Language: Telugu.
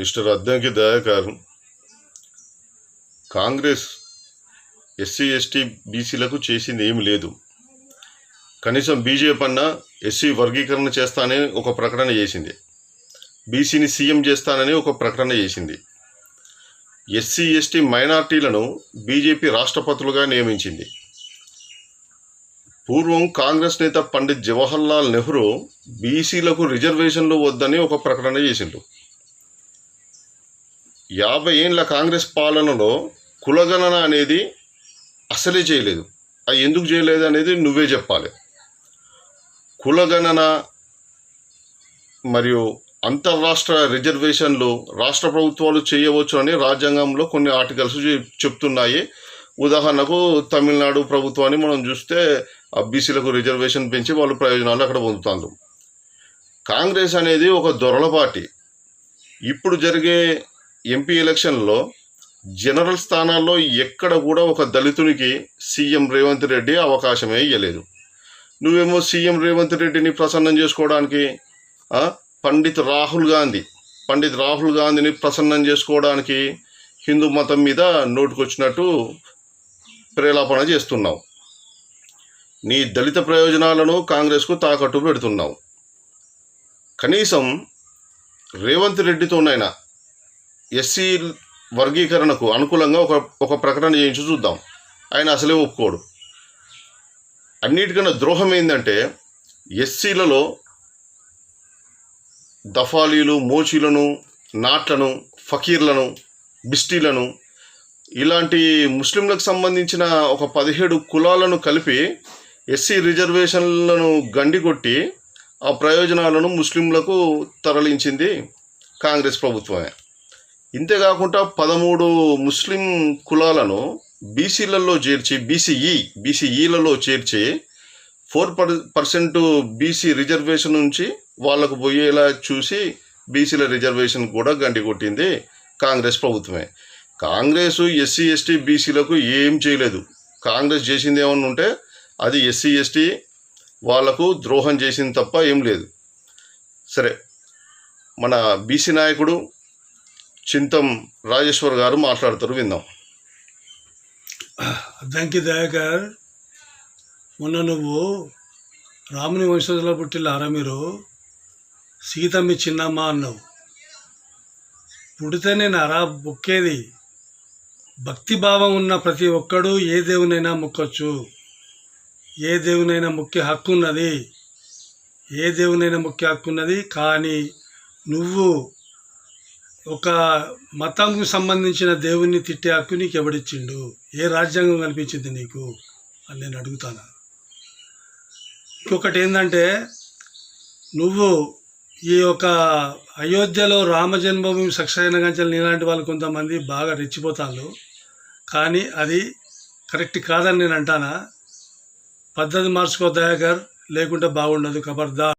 Mister Addanki Dayakar, Congress SC ST బీసీలకు చేసింది ఏమి లేదు. కనీసం బీజేపీ అన్న ఎస్సీ వర్గీకరణ చేస్తానని ఒక ప్రకటన చేసింది, బీసీని సీఎం చేస్తానని ఒక ప్రకటన చేసింది. ఎస్సీ ఎస్టీ మైనార్టీలను బీజేపీ రాష్ట్రపతులుగా నియమించింది. పూర్వం కాంగ్రెస్ నేత పండిత్ జవహర్లాల్ నెహ్రూ బీసీలకు రిజర్వేషన్లు వద్దని ఒక ప్రకటన చేసిండు. 50 ఏళ్ళ కాంగ్రెస్ పాలనలో కులగణన అనేది అసలే చేయలేదు. అది ఎందుకు చేయలేదు అనేది నువ్వే చెప్పాలి. కులగణన మరియు అంతర్రాష్ట్ర రిజర్వేషన్లు రాష్ట్ర ప్రభుత్వాలు చేయవచ్చు అని రాజ్యాంగంలో కొన్ని ఆర్టికల్స్ చెప్తున్నాయి. ఉదాహరణకు తమిళనాడు ప్రభుత్వాన్ని మనం చూస్తే బీసీలకు రిజర్వేషన్ పెంచి వాళ్ళు ప్రయోజనాలు అక్కడ పొందుతారు. కాంగ్రెస్ అనేది ఒక దొరల పార్టీ. ఇప్పుడు జరిగే ఎంపీ ఎలక్షన్లో జనరల్ స్థానాల్లో ఎక్కడ కూడా ఒక దళితునికి సీఎం రేవంత్ రెడ్డి అవకాశమే ఇవ్వలేదు. నువ్వేమో సీఎం రేవంత్ రెడ్డిని ప్రసన్నం చేసుకోవడానికి పండిత్ రాహుల్ గాంధీని ప్రసన్నం చేసుకోవడానికి హిందూ మతం మీద నోటుకొచ్చినట్టు ప్రేలాపన చేస్తున్నావు. నీ దళిత ప్రయోజనాలను కాంగ్రెస్కు తాకట్టు పెడుతున్నావు. కనీసం రేవంత్ రెడ్డితోనైనా ఎస్సీ వర్గీకరణకు అనుకూలంగా ఒక ప్రకటన చేయించి చూద్దాం. ఆయన అసలే ఒప్పుకోడు. అన్నిటికన్నా ద్రోహం ఏంటంటే ఎస్సీలలో దఫాలీలు, మోచీలను, నాట్లను, ఫకీర్లను, బిస్టీలను ఇలాంటి ముస్లింలకు సంబంధించిన ఒక 17 కులాలను కలిపి ఎస్సీ రిజర్వేషన్లను గండికొట్టి ఆ ప్రయోజనాలను ముస్లింలకు తరలించింది కాంగ్రెస్ ప్రభుత్వమే. ఇంతేకాకుండా 13 ముస్లిం కులాలను బీసీలలో చేర్చి బీసీఈలలో చేర్చి 4% బీసీ రిజర్వేషన్ నుంచి వాళ్లకు పోయేలా చూసి బీసీల రిజర్వేషన్ కూడా గండి కొట్టింది కాంగ్రెస్ ప్రభుత్వమే. కాంగ్రెస్ ఎస్సీ ఎస్టీ బీసీలకు ఏం చేయలేదు. కాంగ్రెస్ చేసింది ఏమన్నా ఉంటే అది ఎస్సీ ఎస్టీ వాళ్లకు ద్రోహం చేసింది తప్ప ఏం లేదు. సరే, మన బీసీ నాయకుడు చింతం రాజేశ్వర్ గారు మాట్లాడతారు, విందాం. అద్దంకి దయాకర్, మొన్న నువ్వు రాముని వంశంలో పుట్టిల్లారా మీరు, సీత మీ చిన్నమ్మ అన్నావు. పుడితేనే నారా మొక్కేది. భక్తిభావం ఉన్న ప్రతి ఒక్కడు ఏ దేవునైనా మొక్కొచ్చు, ఏ దేవునైనా మొక్కే హక్కు ఉన్నది. కానీ నువ్వు ఒక మతంకు సంబంధించిన దేవుణ్ణి తిట్టే హక్కు నీకు ఎవడిచ్చిండు? ఏ రాజ్యాంగం కల్పించింది నీకు అని నేను అడుగుతాను. ఇంకొకటి ఏంటంటే, నువ్వు ఈ యొక్క అయోధ్యలో రామ జన్మభూమి సక్సెస్ అయిన గంటలు నీలాంటి వాళ్ళు కొంతమంది బాగా రెచ్చిపోతారు. కానీ అది కరెక్ట్ కాదని నేను అంటానా. పద్ధతి మార్చుకో దయాకర్, లేకుంటే బాగుండదు. ఖబర్దార్.